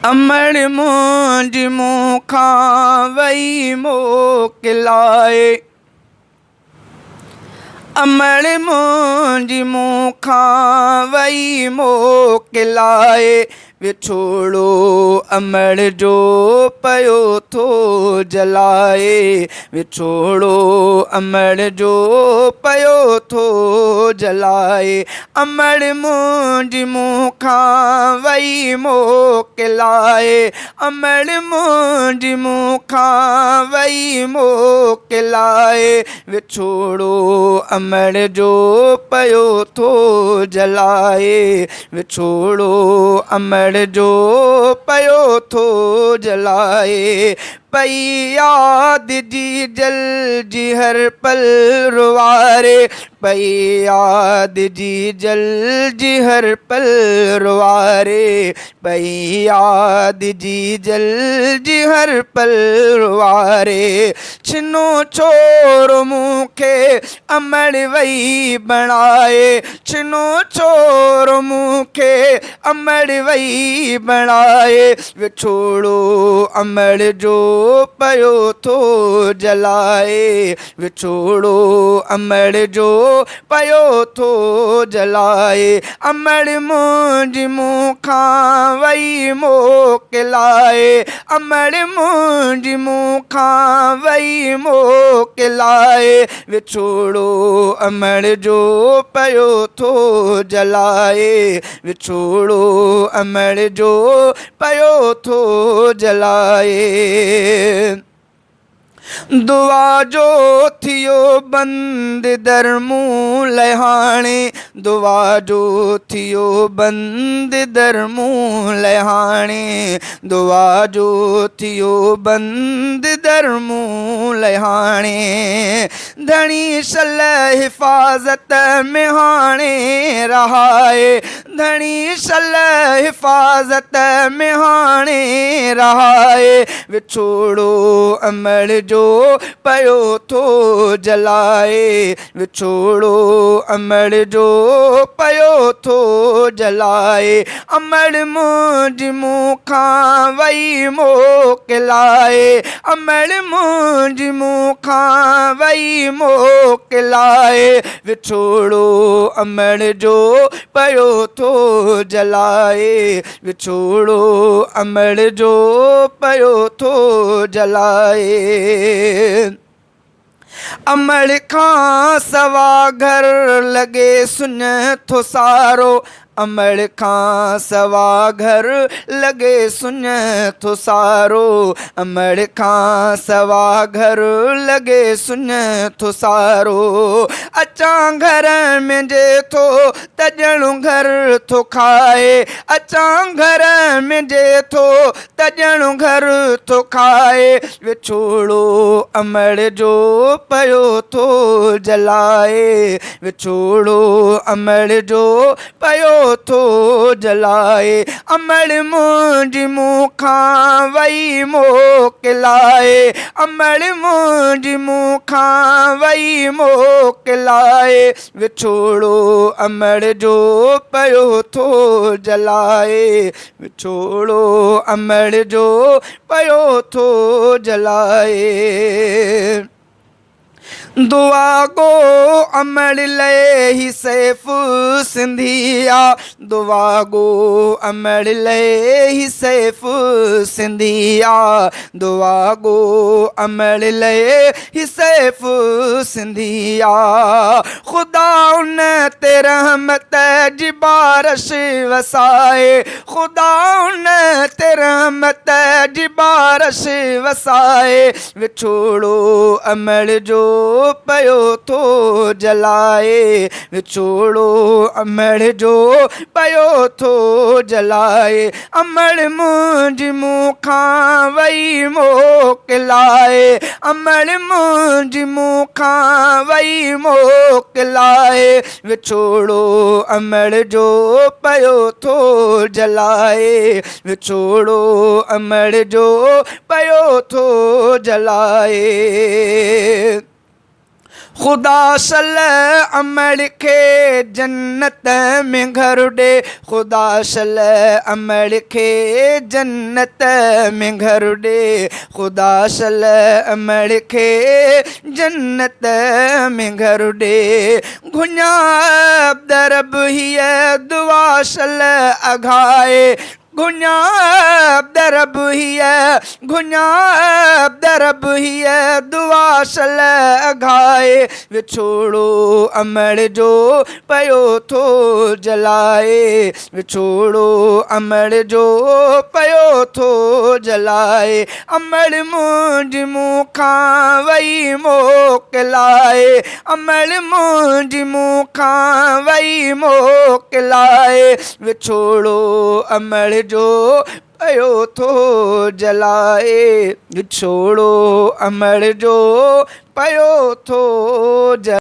अमड़ मुंहिंजी मूंखां वई मोकिलाए अमड़ मुंहिंजी मूंखां वई मोकिलाए विछोड़ो अमड़ जो पियो थो जलाए विछोड़ो अमड़ जो पियो थो जलाए अमड़ मुंहिंजी मूंखां वई मोकिलाए अमड़ मुंहिंजी मूंखां वई मोकिलाए विछोड़ो अमड़ जो पियो थो जलाए विछोड़ो अमड़ जो पियो थो जलाए पई याद जी जल जी हर पल रुवारे पई याद जी जल जी हर पल रुवारे पई याद जी जल जी हर पल रुवारे छिनो छोर मूंखे अमड़ वई बणाए छिनो छोर मूंखे अमड़ वई बणाए विछोड़ो अमड़ जो पियो थो जलाए विछोड़ो अमड़ जो पियो थो जलाए अमड़ मुंहिंजी मूंखां वई मोकिलाए अमड़ मुंहिंजी मूंखां वई मोकिलाए विछोड़ो अमड़ जो पियो थो जलाए विछोड़ो अमड़ जो पियो थो जलाए दुआ जो थियो बंद दर मूं लहाणे दुआ जो थियो बंद दर मूं लहाणे दुआ जो थियो बंद दर मूं लहाणे धणी सल हिफ़ाज़त में हाणे रहाए धणी सल हिफ़ाज़त में हाणे रहाए विछोड़ो अमड़ जो पियो थो जलाए विछोड़ो अमड़ जो पियो थो जलाए अमड़ मुंहिंजी मूंखां वई मोकिलाए अमड़ मुंहिंजी मूंखां वई मोकिलाए विछोड़ो अमड़ जो पियो थो जलाए विछोड़ो अमड़ जो पियो थो जलाए अमड़ खां सवा घर लॻे सुन थो सारो अमड़ खां सवा घर लॻे सुन थो सारो अमड़ खां सवा घर लॻे सुन थो सारो अचां घर में जे थो त ॼणु घर थो खाए अचां घर में जे थो त ॼणु घर थो खाए विछोड़ो अमड़ जो पियो थो जलाए विछोड़ो अमड़ जो पियो थो जलाए अमड़ मुंहिंजी मूंखां वई मोकिलाए अमड़ मुंहिंजी मूंखां वई मोकिलाए विछोड़ो अमड़ जो पियो थो जलाए विछोड़ो अमड़ जो पियो थो जलाए दुआ गो अमड़ लए ही सैफ सिंधिया दुआ गो अमड़ लए ही सैफ सिंधिया दुआ गो अमड़ लए ही सैफ सिंधिया खुदा उन ते रहमत जी बारिश वसाए खुदा उन ते रहमत जी बारिश वसाए विछोड़ो अमड़ जो पियो थो जलाए विछोड़ो अमड़ जो पियो थो जलाए अमड़ मुंहिंजी मूंखां वई मोकिलाए अमड़ मुंहिंजी मूंखां वई मोकिलाए विछोड़ो अमड़ जो पियो थो जलाए विछोड़ो अमड़ जो पियो थो जलाए ख़ुदा सल अमल खे जन्नत में घर ॾे ख़ुदा सल अमल खे जन्नत में घर ॾे ख़ुदा सल अमल खे जन्नत में घर ॾे गुनाह दरब हीअ दुआ सल अघाए गुनाह दरब हीअ दुआ सल अघाए विछोड़ो अमल जो पियो थो जलाए विछोड़ो अमल जो पियो थो जलाए अमल मुंहिंजी मूंखां वई मोकिलाए अमल मुंहिंजी मूंखां वई मोकिलाए विछोड़ो अमल जो पियो थो जलाए विछोड़ो अमल जो पियो थो जलाए।